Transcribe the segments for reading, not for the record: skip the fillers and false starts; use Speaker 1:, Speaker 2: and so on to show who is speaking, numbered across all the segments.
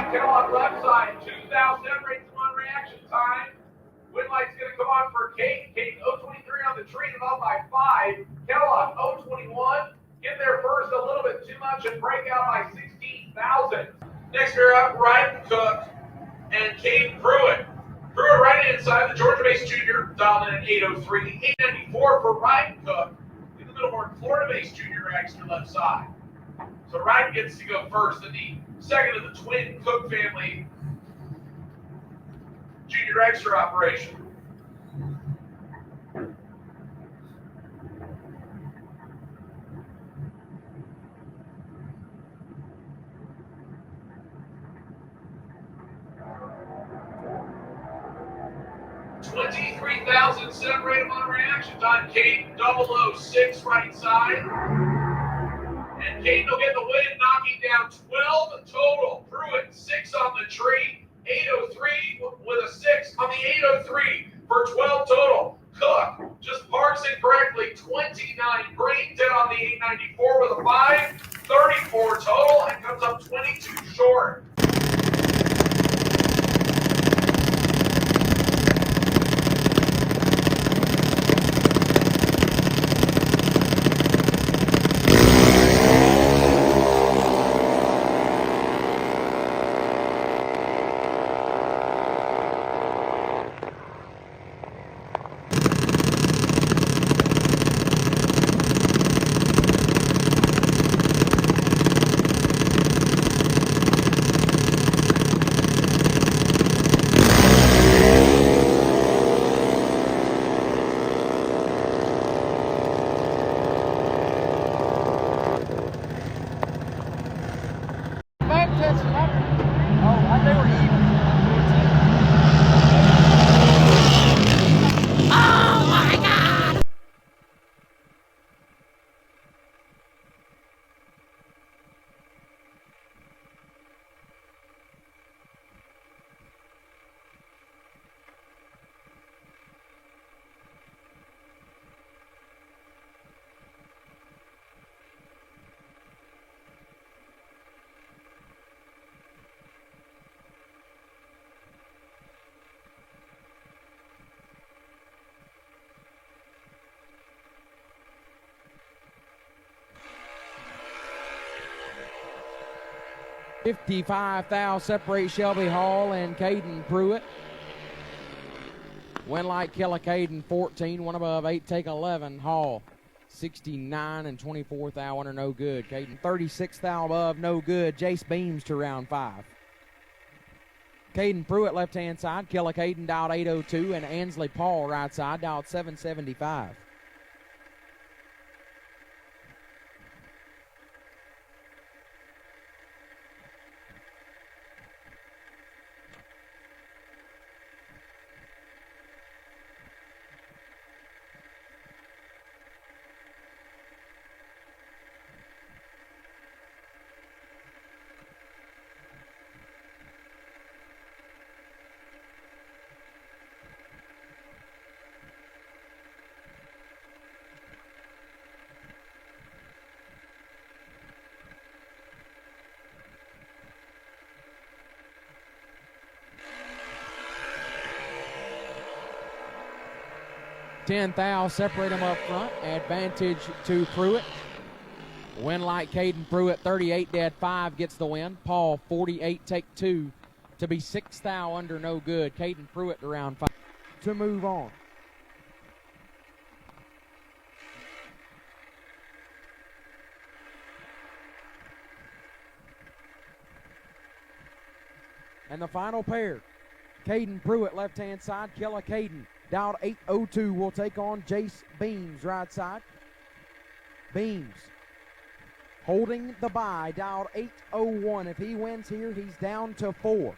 Speaker 1: right, Kellogg left side. 2,000 separates them on reaction time. Winlight's going to come on for Kate. Kate 023 on the tree, up by 5. Kellogg 021. Get there first a little bit too much and break out by 16,000. Next pair up, Ryan Cook and Kate Pruitt. Pruitt right inside, the Georgia-based junior, dialed in at 803. 894 for Ryan Cook. In the middle, more Florida-based junior, extra left side. So Ryan gets to go first in the second of the twin Cook family junior extra operation. $23,000 separate them on reaction time. Kate 006 right side. And Kate will get the win, knocking down 12 total. Pruitt 6 on the tree. 803 with a 6 on the 803 for 12 total. Cook just parks it correctly. 29 brain dead on the 894 with a 5. 34 total and comes up 22 short.
Speaker 2: $55,000 separate Shelby Hall and Caden Pruitt. Winlight, Kella Caden 14, one above 8, take 11. Hall 69 and 24,000 under no good. Caden 36,000 above no good. Jace Beams to round 5. Caden Pruitt left hand side. Kella Caden dialed 802 and Ansley Paul right side dialed 775. $10,000 separate them up front. Advantage to Pruitt. Winlight, Caden Pruitt 38 dead 5 gets the win. Paul 48 take 2 to be 6,000 under no good. Caden Pruitt to round 5 to move on. And the final pair, Caden Pruitt left hand side, Kella Caden dialed 802 will take on Jace Beams right side. Beams holding the bye, dialed 801. If he wins here, he's down to 4.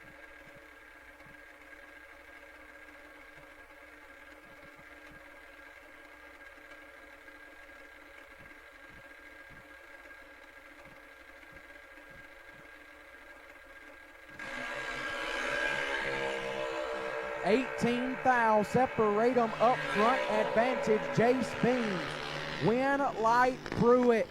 Speaker 2: $18,000 separate them up front. Advantage Jace Beams. Winlight Pruitt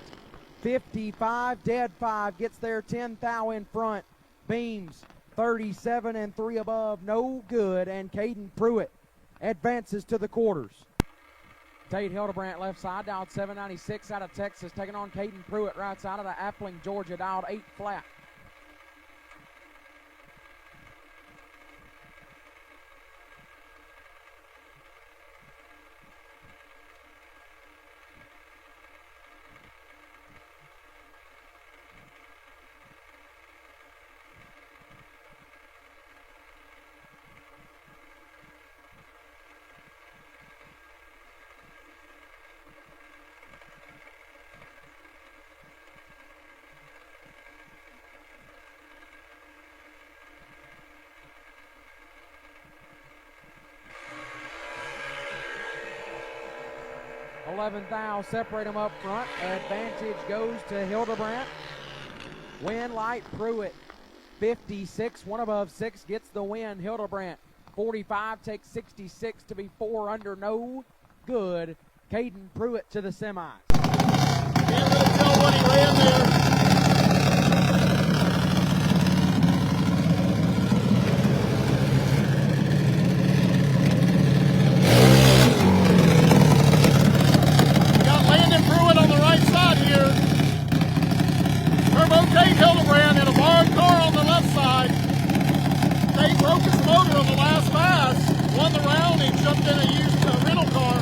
Speaker 2: 55 dead 5 gets there. 10,000 in front. Beams 37 and 3 above, no good, and Caden Pruitt advances to the quarters. Tate Hildebrandt left side, dialed 796 out of Texas, taking on Caden Pruitt right side of the Appling, Georgia, dialed 8 flat. Thou separate them up front. Advantage goes to Hildebrandt. Win light Pruitt. 56, 1 above 6 gets the win. Hildebrandt 45 takes 66 to be 4 under, no good. Caden Pruitt to the semis.
Speaker 3: Can't really tell what he ran there. Tate Hildebrandt in a borrowed car on the left side. Tate broke his motor on the last pass, won the round, and jumped in a used rental car.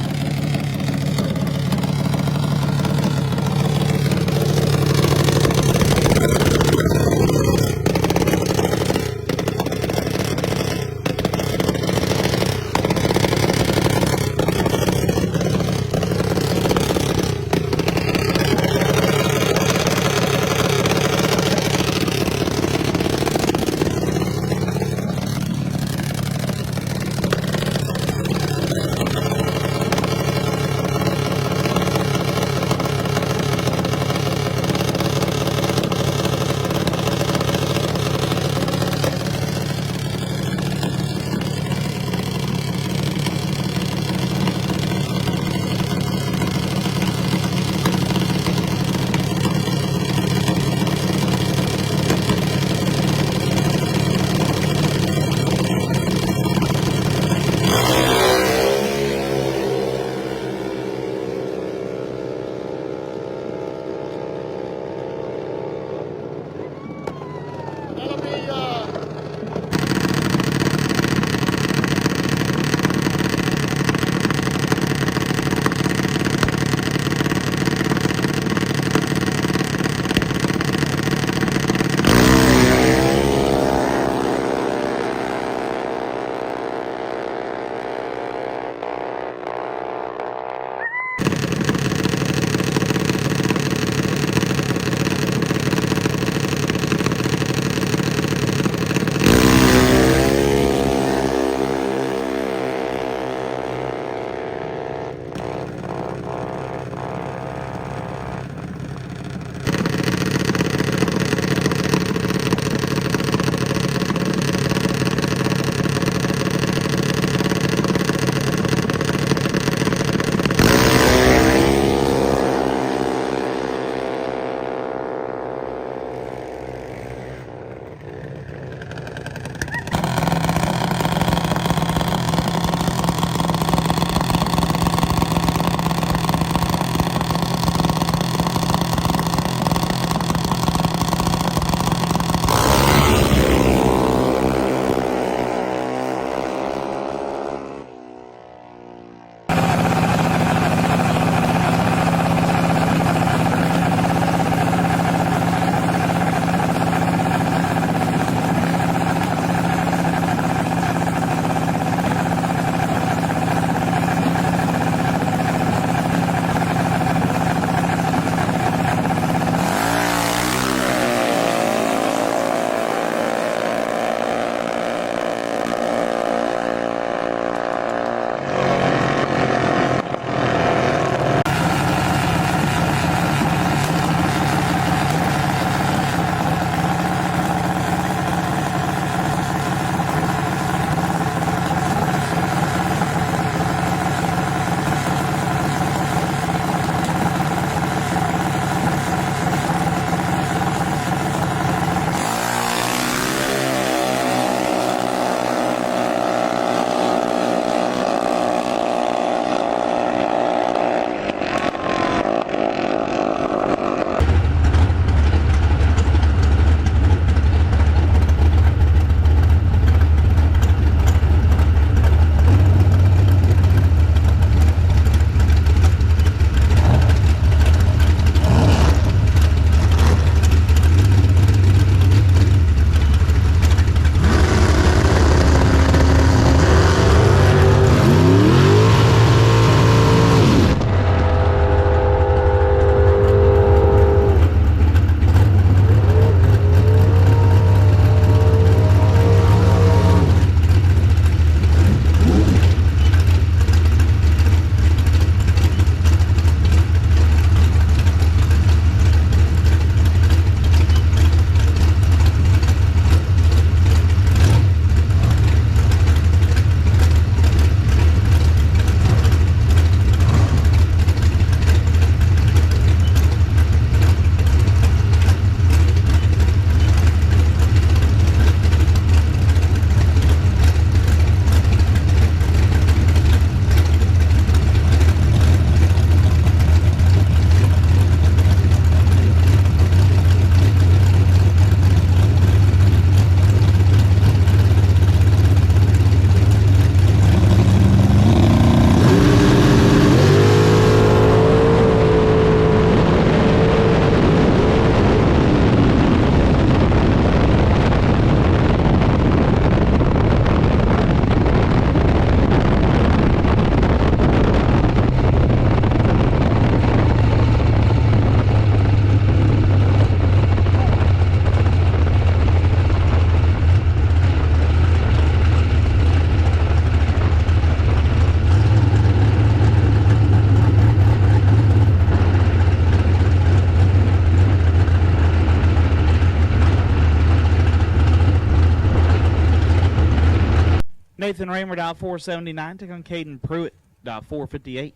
Speaker 4: Nathan Raymer, dial 479. Take on Caden Pruitt, dial 458.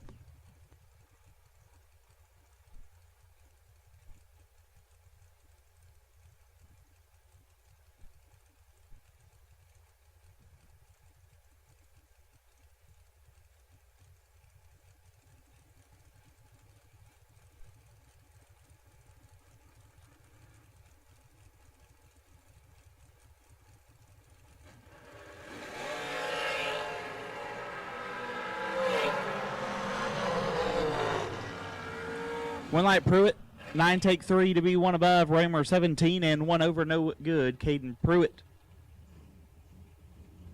Speaker 4: One light Pruitt, 9 take 3 to be one above. Raymer 17 and 1 over, no good. Caden Pruitt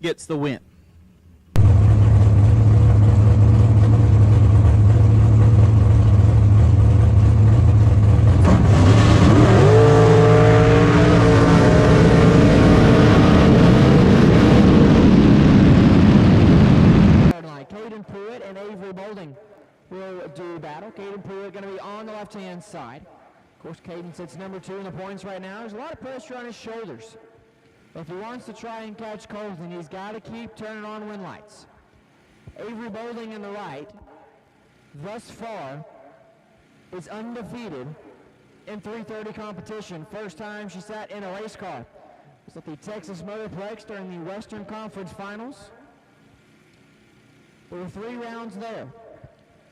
Speaker 4: gets the win.
Speaker 5: Caden Pruitt and Avery Bolding will do battle. Caden Pruitt going to be on the left-hand side. Of course, Caden sits number 2 in the points right now. There's a lot of pressure on his shoulders. If he wants to try and catch Colton, he's got to keep turning on win lights. Avery Bolding in the right, thus far, is undefeated in 330 competition. First time she sat in a race car. It was at the Texas Motorplex during the Western Conference Finals. There were 3 rounds there.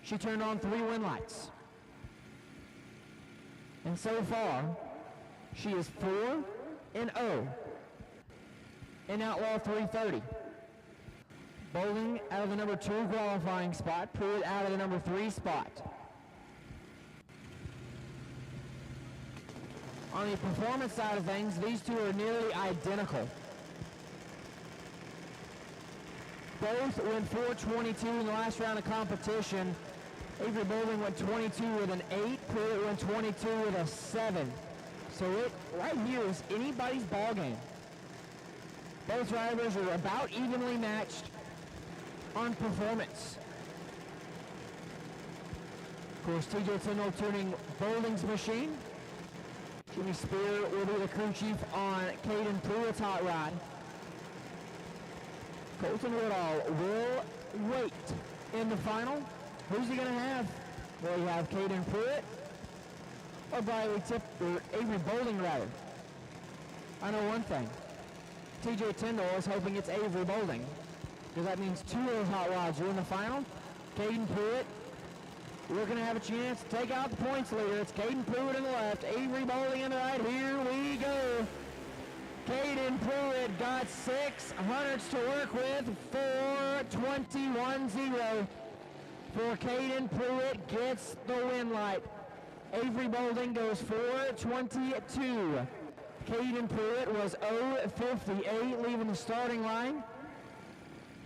Speaker 5: She turned on 3 win lights. And so far, she is 4-0 in Outlaw 330. Bolding out of the number 2 qualifying spot, Pruitt out of the number 3 spot. On the performance side of things, these two are nearly identical. Both went 422 in the last round of competition. Avery Bolding went 22 with an 8. Pruitt went 22 with a 7. So it right here is anybody's ball game. Both drivers are about evenly matched on performance. Of course, TJ Tyndall tuning Bolding's machine. Jimmy Spear will be the crew chief on Caden Pruitt's hot rod. Colton Woodall will wait in the final. Who's he going to have? Will he have Caden Pruitt or Briley or Avery Bolding rather? I know one thing. TJ Tyndall is hoping it's Avery Bolding because that means 2 of those hot rods are in the final. Caden Pruitt, we're going to have a chance to take out the points leader. It's Caden Pruitt in the left, Avery Bolding in the right. Here we go. Caden Pruitt got 6 hundredths to work with. 4:21.0 for Caden Pruitt gets the win light. Avery Bolding goes 4:22. Caden Pruitt was 0:58 leaving the starting line.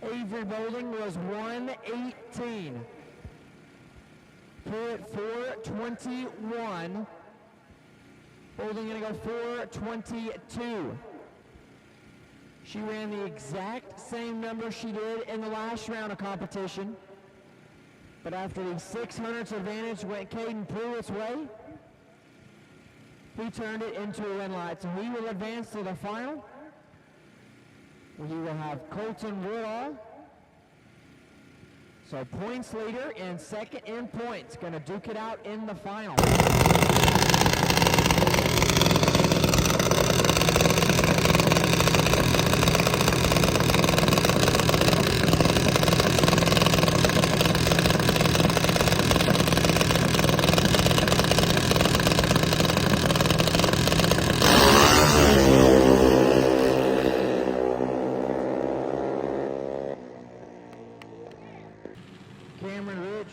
Speaker 5: Avery Bolding was 1:18. Pruitt 4:21. Bolding going to go 4:22. She ran the exact same number she did in the last round of competition. But after the 600ths advantage went Caden Pruitt's way, he turned it into a win light. So he will advance to the final. We will have Colton Woodall. So points leader and second in points. Going to duke it out in the final.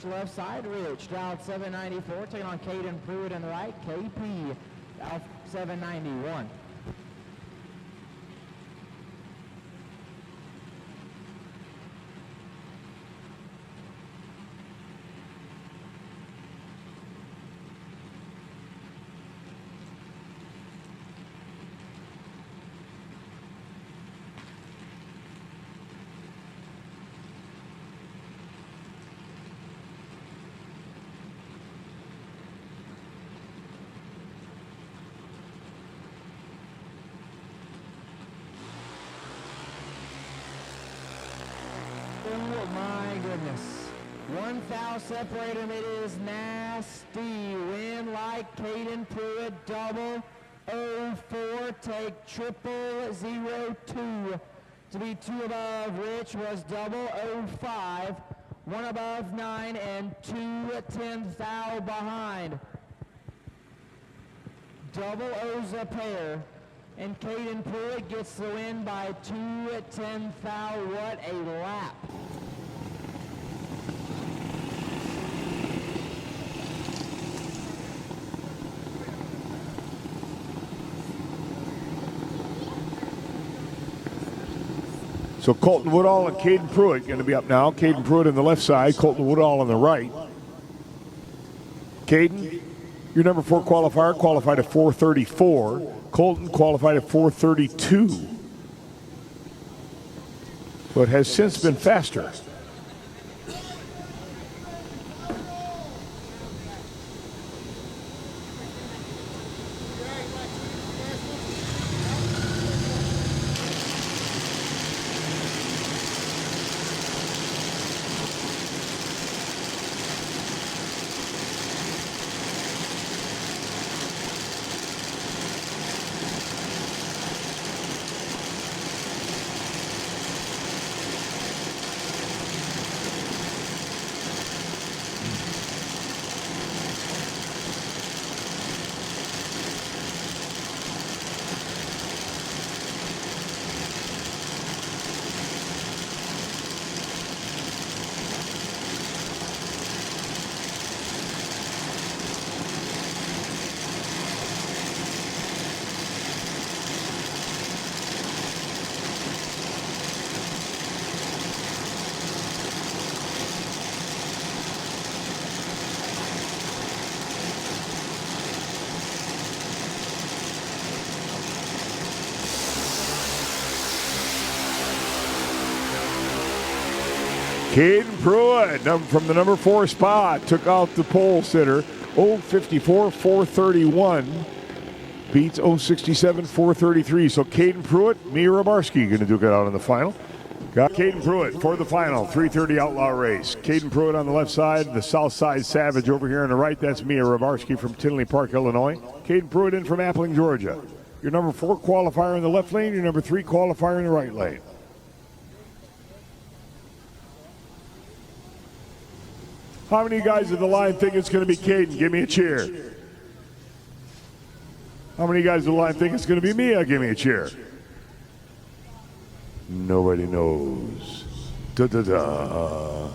Speaker 5: Left side, Rich, dialed 794, taking on Caden Pruitt on the right, KP, dialed 791. Oh my goodness. One foul separated him. It is nasty. Win like Caden Pruitt. Double 04. Take 0002. To be 2 above Rich was double 05. 1 above 9 and 2 10th thou behind. Double O's a pair. And Caden Pruitt gets the win by 2 10th thou. What a lap.
Speaker 6: So Colton Woodall and Caden Pruitt going to be up now. Caden Pruitt on the left side, Colton Woodall on the right. Caden, your number 4 qualifier qualified at 4:34. Colton qualified at 4:32. So it has since been faster. Caden Pruitt from the number 4 spot took out the pole sitter. 0:54, 4:31. Beats 0:67, 4:33. So Caden Pruitt, Mia Rabarski going to duke it out in the final. Got Caden Pruitt for the final 3:30 outlaw race. Caden Pruitt on the left side, the south side Savage over here on the right. That's Mia Rabarski from Tinley Park, Illinois. Caden Pruitt in from Appling, Georgia. Your number 4 qualifier in the left lane, your number 3 qualifier in the right lane. How many guys at the line think it's going to be Caden? Give me a cheer. How many guys at the line think it's going to be Mia? Give me a cheer. Nobody knows. Da-da-da.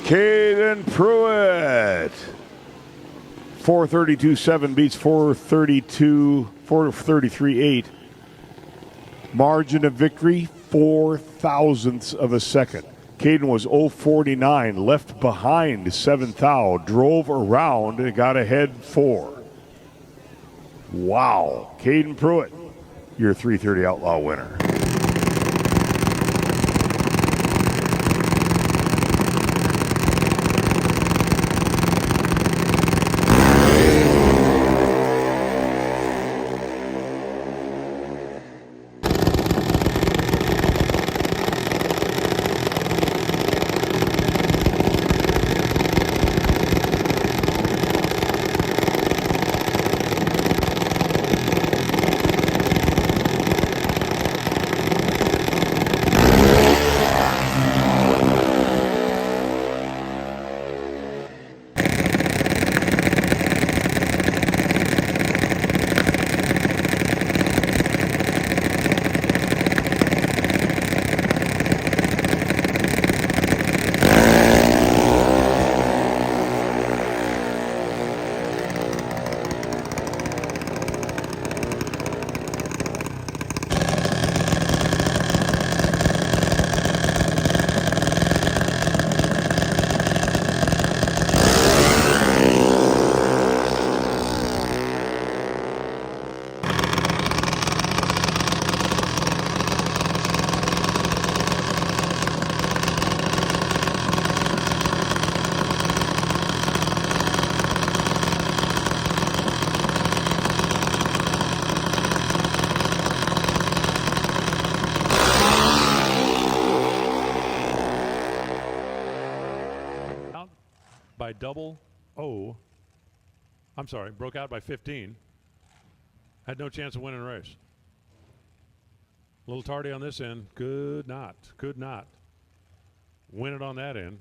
Speaker 6: Caden Pruitt. 432.7 beats 433.8. Margin of victory, 4 thousandths of a second. Caden was 049, left behind 7 thou, drove around and got ahead 4. Wow. Caden Pruitt, your 330 Outlaw winner.
Speaker 7: By double O. I'm sorry, broke out by 15. Had no chance of winning a race. A little tardy on this end. Could not win it on that end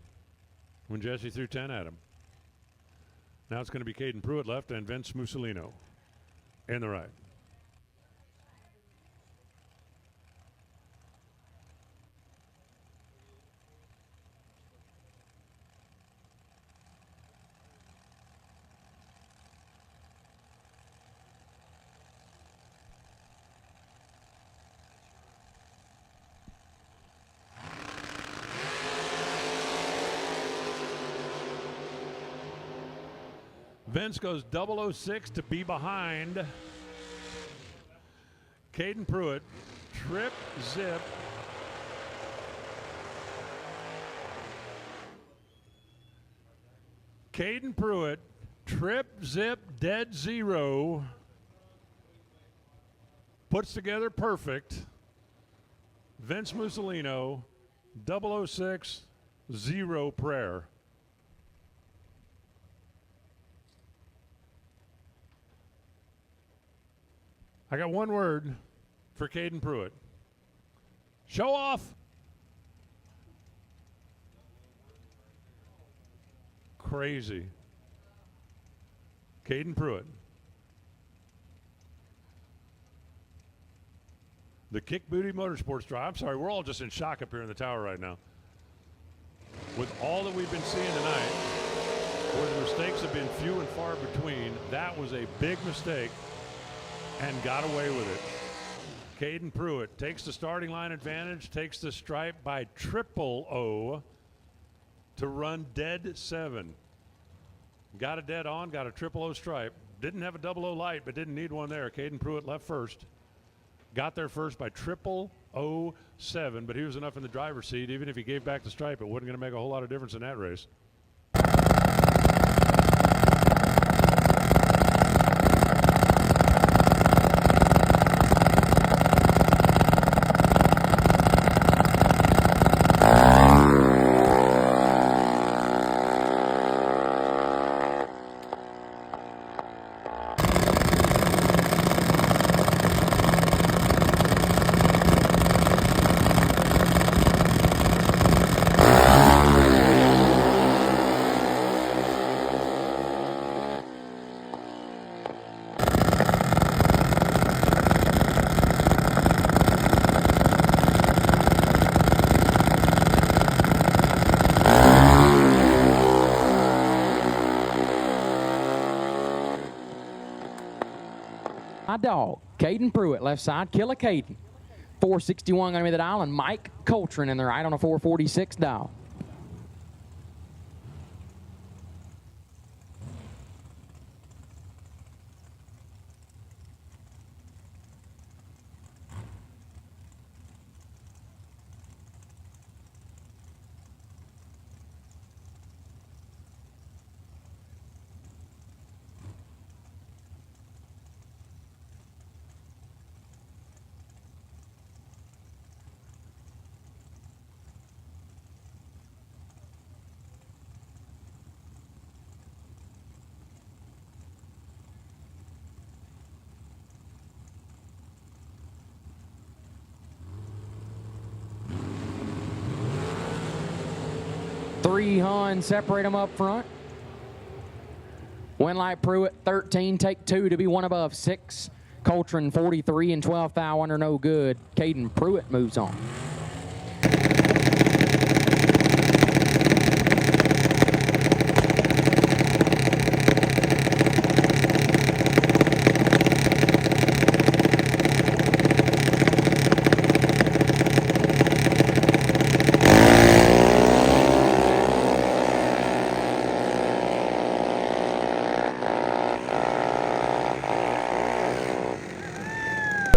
Speaker 7: when Jesse threw 10 at him. Now it's going to be Caden Pruitt left and Vince Mussolino in the right. Vince goes 006 to be behind Caden Pruitt. Trip, zip. Caden Pruitt, trip, zip, dead zero. Puts together perfect. Vince Mussolino, 006, zero prayer. I got one word for Caden Pruitt. Show off. Crazy. Caden Pruitt. The Kick Booty Motorsports drive. I'm sorry, we're all just in shock up here in the tower right now. With all that we've been seeing tonight, where the mistakes have been few and far between, that was a big mistake. And got away with it. Caden Pruitt takes the starting line advantage, takes the stripe by triple O to run dead 7. Got a dead on, got a triple O stripe. Didn't have a 00 light, but didn't need one there. Caden Pruitt left first. Got there first by 007, but he was enough in the driver's seat. Even if he gave back the stripe, it wasn't going to make a whole lot of difference in that race.
Speaker 2: dog. Caden Pruitt, left side, Killer Caden. 461 going to be the dial, and Mike Coltrane in the right on a 446 dial. Three Hun separate them up front. Winlight Pruitt 13, take 2 to be one above 6. Coltrane 43 and 12th thou under no good. Caden Pruitt moves on.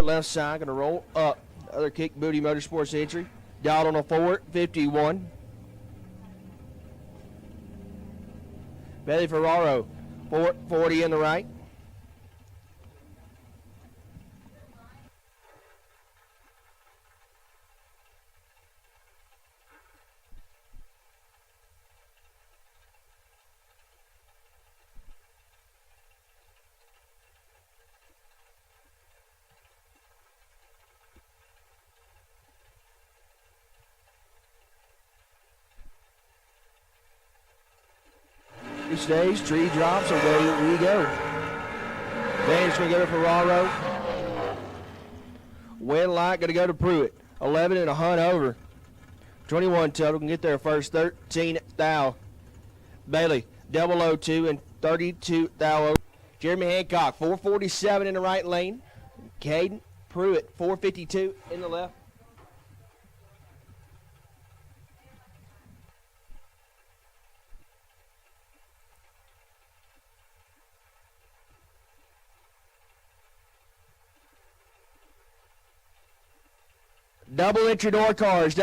Speaker 8: Left side, going to roll up. Other Kick Booty Motorsports entry. Dialed on a 451. Belly Ferraro, 440 in the right. He stays, tree drops, away we go. Van's going to go to Ferraro. Winlight going to go to Pruitt. 11 and a hunt over. 21 total, can get there first. 13 thou. Bailey, 002 and 32 thou. Jeremy Hancock, 447 in the right lane. Caden Pruitt, 452 in the left. Double entry door cars,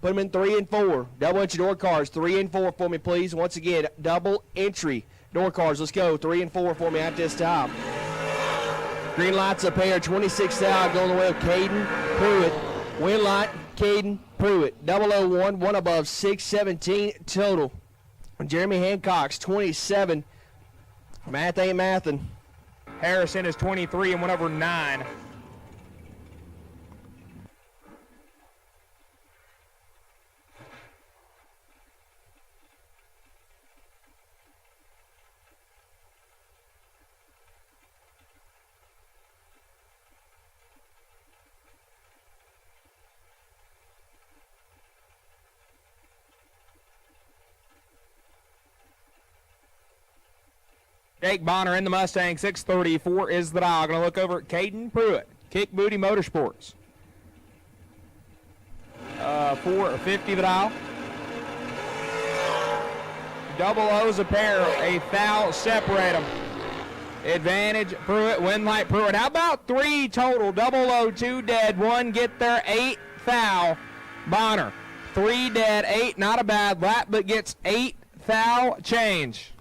Speaker 8: put them in 3 and 4. Double entry door cars, 3 and 4 for me, please. Once again, double entry door cars. Let's go, 3 and 4 for me at this time. Green lights up here, 26 thou, going the way of Caden Pruitt. Winlight, Caden Pruitt. 001, one above 617 total. Jeremy Hancock's 27. Math ain't mathin'.
Speaker 9: Harrison is 23 and 1 over 9. Jake Bonner in the Mustang, 634 is the dial. Going to look over at Caden Pruitt, Kick Booty Motorsports. 450 the dial. Double O's a pair, a foul separate them. Advantage Pruitt, Winlight Pruitt. How about 3 total? 002 dead, 1 get there, 8 foul. Bonner, 3 dead, 8 not a bad lap, but gets 8 foul change.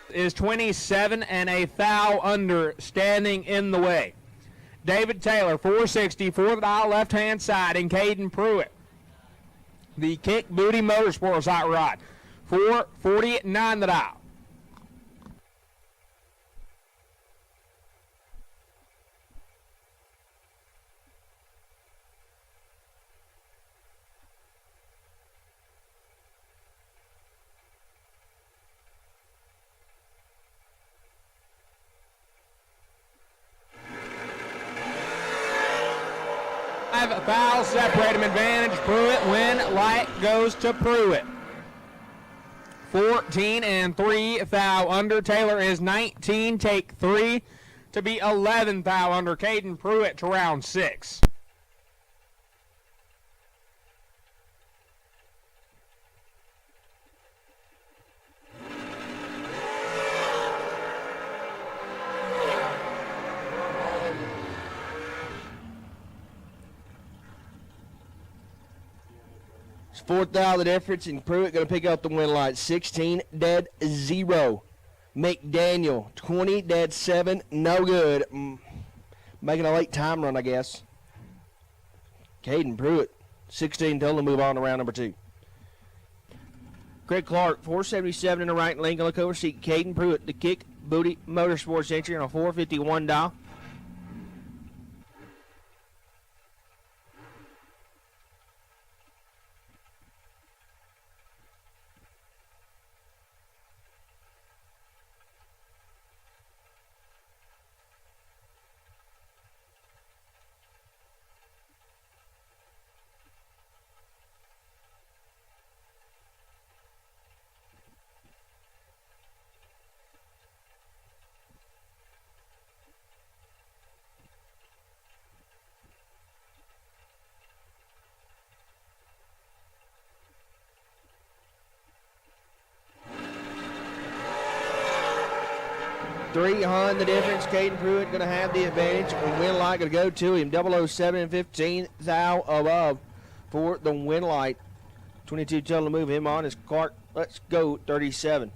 Speaker 9: Is 27 and a foul under, standing in the way. David Taylor, 460, for the dial left hand side, and Caden Pruitt. The Kick Booty Motorsports hot rod, 449 the dial. Foul, separate him, advantage. Pruitt, Winlight goes to Pruitt. 14 and 3 foul under. Taylor is 19, take 3 to to be 11 thou under Caden Pruitt to round 6.
Speaker 8: It's 4th thou the difference, and Pruitt going to pick up the win light. 16 dead 0. McDaniel 20 dead 7, no good. Making a late time run, I guess. Caden Pruitt 16 total to move on to round number 2. Craig Clark 477 in the right lane. Gonna look over see Caden Pruitt, the kick Booty Motorsports entry on a 451 dial. Three on the difference. Caden Pruitt going to have the advantage. Win light going to go to him. 007 and 15 thou above for the win light. 22 total to move him on is Clark. Let's go 37.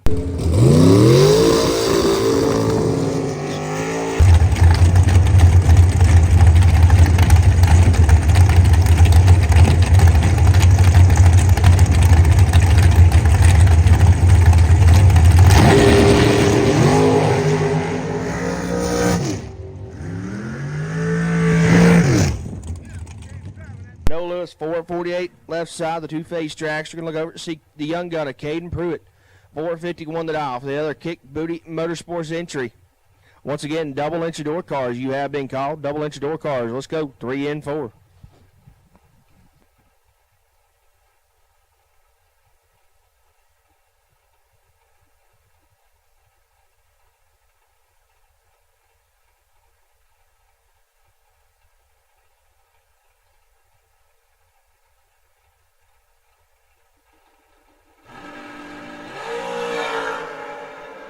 Speaker 8: No Lewis 448 left side. The two-phase tracks. We're going to look over to see the young gunner, Caden Pruitt. 451 the dial for the other kick Booty Motorsports entry. Once again, double entry door cars. You have been called double entry door cars. Let's go 3 and 4.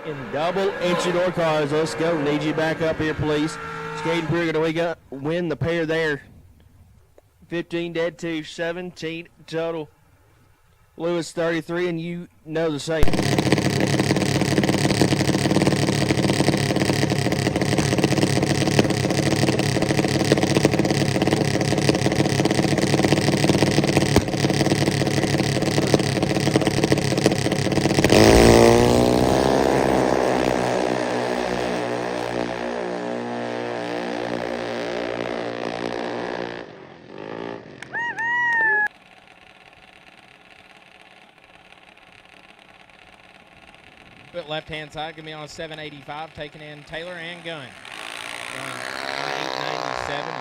Speaker 8: In double entry door cars. Let's go. Need you back up here, please. Caden Pruitt going to win the pair there. 15 dead to 17 total. Lewis 33, and you know the same.
Speaker 9: Put left-hand side, going to be on a 785, taking in Taylor and Gunn. 897.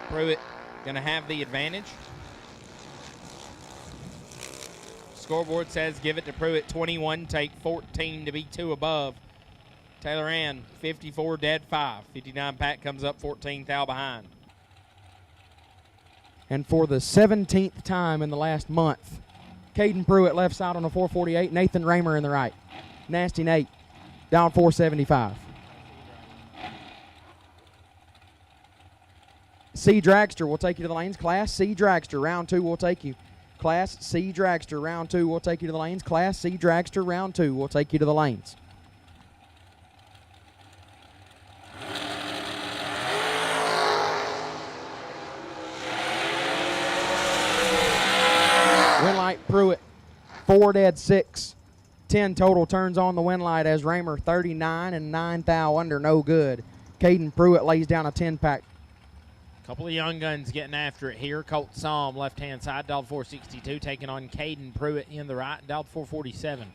Speaker 9: Pruitt going to have the advantage. Scoreboard says give it to Pruitt, 21, take 14 to be 2 above. Taylor Ann, 54, dead 5. 59 Pat comes up 14 thou behind.
Speaker 2: And for the 17th time in the last month, Caden Pruitt left side on a 448, Nathan Raymer in the right. Nasty Nate down 475. C Dragster will take you to the lanes. Class C Dragster, round 2 will take you. Class C Dragster, round 2 will take you to the lanes. Class C Dragster, round 2 will take you to the lanes. Win light Pruitt, 4 dead 6. 10 total turns on the win light as Raymer 39 and 9 thou under, no good. Caden Pruitt lays down a 10-pack.
Speaker 9: Couple of young guns getting after it here. Colt Psalm, left-hand side, dialed 462, taking on Caden Pruitt in the right, dialed 447.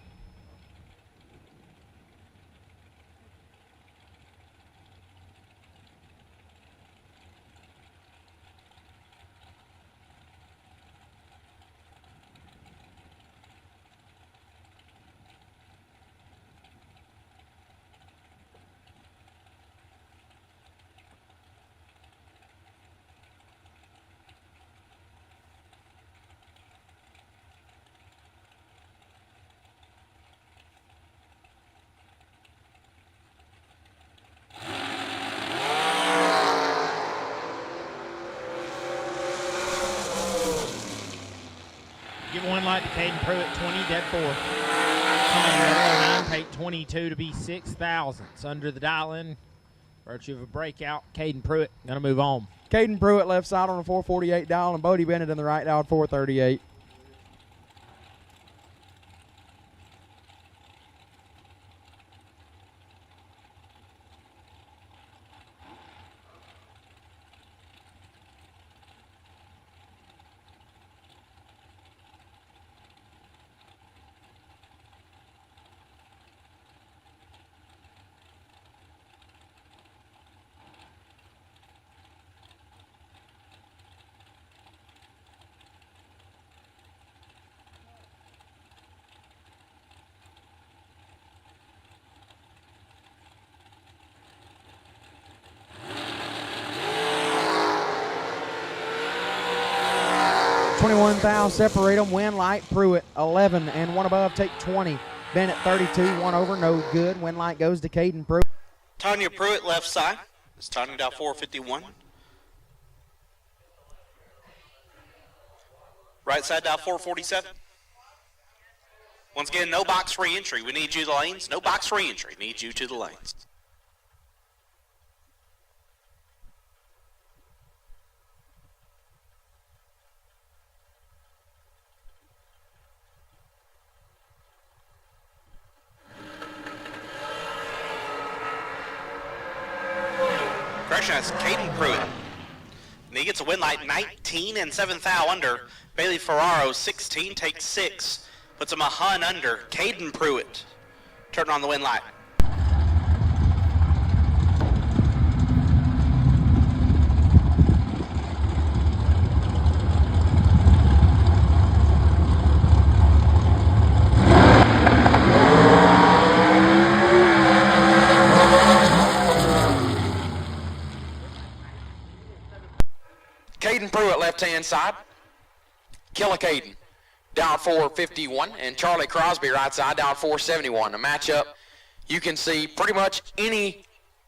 Speaker 10: Caden Pruitt, 20, dead 4. Coming in 9, take 22 to be 6 thousandths under the dial-in. Virtue of a breakout, Caden Pruitt going to move on.
Speaker 2: Caden Pruitt left side on the 448 dial, and Bodie Bennett in the right dial at 438. $21,000 separate them. Win light Pruitt 11 and one above take 20. Bennett 32, one over, no good. Win light goes to Caden Pruitt.
Speaker 11: Tanya Pruitt left side. It's Tanya down 451. Right side down 447. Once again, no box free entry. We need you to the lanes. No box free entry. Need you to the lanes. Correction, that's Caden Pruitt. And he gets a win light 19 and 7th thou under. Bailey Ferraro 16 takes 6. Puts him a hun under. Caden Pruitt turning on the win light.
Speaker 12: Caden Pruitt left-hand side. Killa Caden down 451, and Charlie Crosby right side down 471. A matchup you can see pretty much any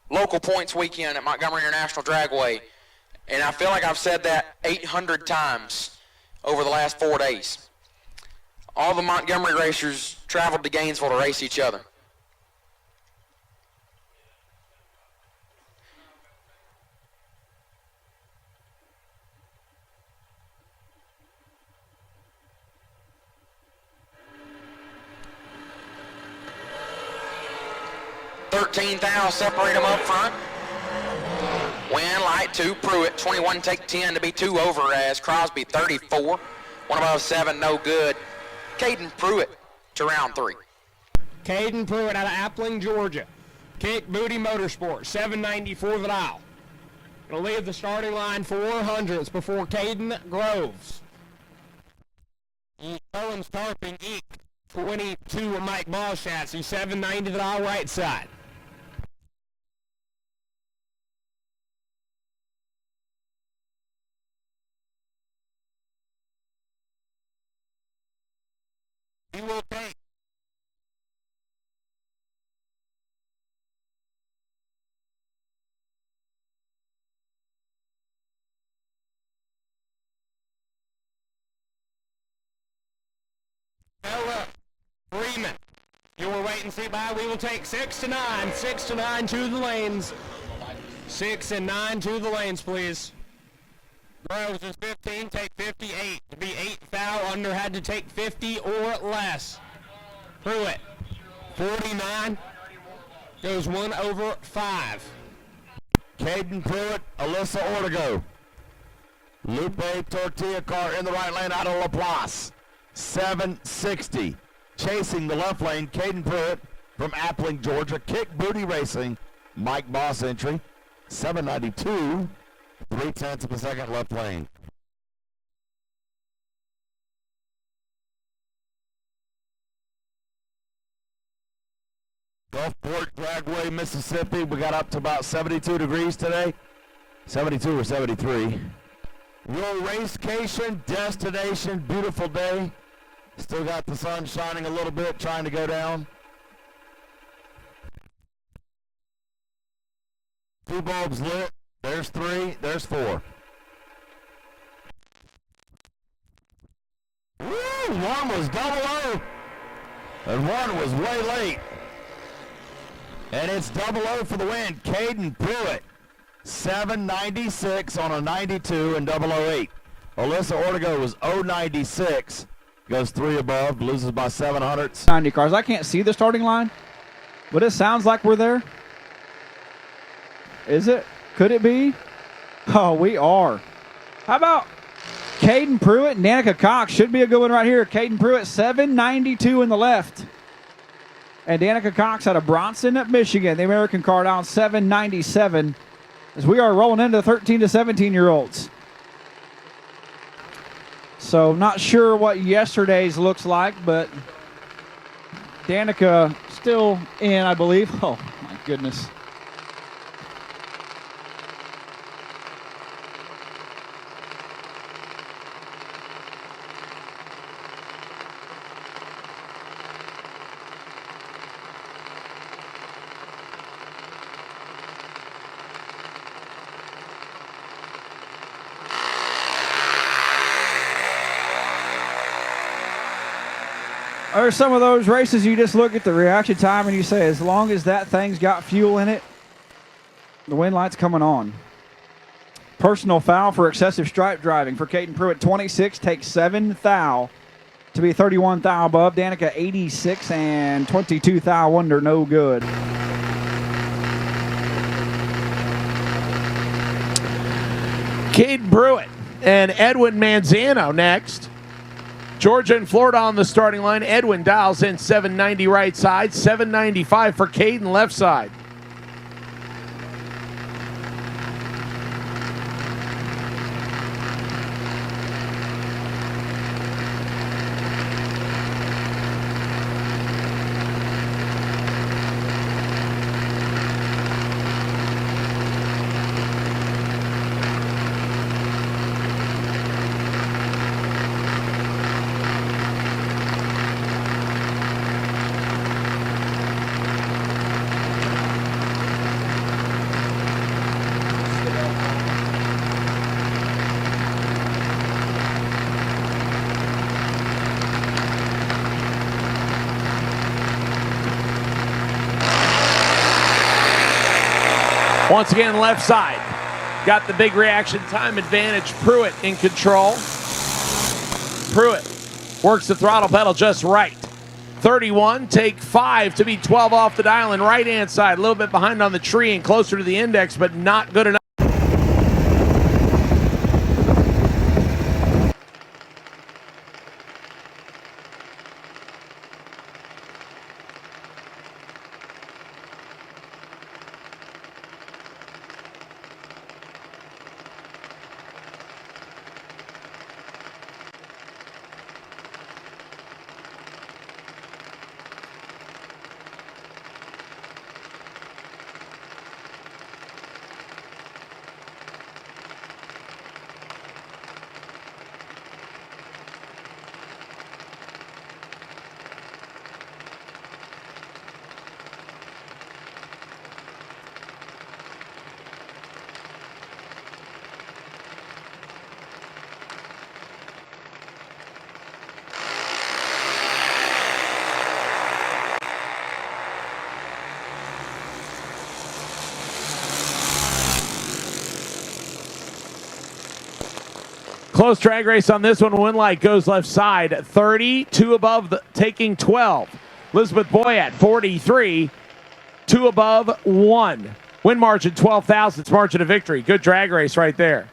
Speaker 12: local points weekend at Montgomery International Dragway, and I feel like I've said that 800 times over the last 4 days. All the Montgomery racers traveled to Gainesville to race each other. $13,000 separate them up front. Win light 2 Pruitt, 21 take 10 to be 2 over as Crosby 34. One above 7, no good. Caden Pruitt to round 3.
Speaker 9: Caden Pruitt out of Appling, Georgia. Kick Booty Motorsport, 794 the dial. Gonna leave the starting line 400s before Caden Groves. Owens Tarping, 22 of Mike Ball chassis, 790 the dial right side. He will take. Ella Freeman, you will wait and see by. We will take 6 to 9. 6 to 9 to the lanes. 6 and 9 to the lanes, please. Groves is 15, take 58. To be 8 foul under, had to take 50 or less. Pruitt, 49, goes 1 over 5.
Speaker 13: Caden Pruitt, Alyssa Ortego. Lupe Tortilla car in the right lane out of Laplace. 760. Chasing the left lane, Caden Pruitt from Appling, Georgia. Kick Booty Racing, Mike Boss entry. 792. 0.3 of a second left lane. Gulfport Dragway, Mississippi. We got up to about 72 degrees today. 72 or 73. Real racecation, destination, beautiful day. Still got the sun shining a little bit, trying to go down. 2 bulbs lit. There's 3, there's 4. Woo! One was double O, and one was way late. And it's double O for the win. Caden Pruitt, 796 on a 92 and 008. Alyssa Ortego was 096, goes 3 above, loses by 700.
Speaker 14: 90 cars. I can't see the starting line, but it sounds like we're there. Is it? Could it be? Oh, we are. How about Caden Pruitt and Danica Cox? Should be a good one right here. Caden Pruitt, 792 in the left. And Danica Cox out of Bronson, Michigan. The American car down 797 as we are rolling into 13 to 17-year-olds. So not sure what yesterday's looks like, but Danica still in, I believe. Oh, my goodness. There's some of those races you just look at the reaction time and you say, as long as that thing's got fuel in it, the win light's coming on. Personal foul for excessive stripe driving for Caden Pruitt. 26 takes 7 thou to be 31 thou above. Danica 86 and 22 thou under, no good.
Speaker 15: Caden Pruitt and Edwin Manzano next. Georgia and Florida on the starting line. Edwin dials in 790 right side, 795 for Caden left side. Once again, left side. Got the big reaction time advantage. Pruitt in control. Pruitt works the throttle pedal just right. 31, take 5 to be 12 off the dial and right-hand side. A little bit behind on the tree and closer to the index, but not good enough. Close drag race on this one. Winlight goes left side. 30, 2 above, taking 12. Elizabeth Boyett, 43, 2 above, 1. Win margin, 12 thousandths margin of victory. Good drag race right there.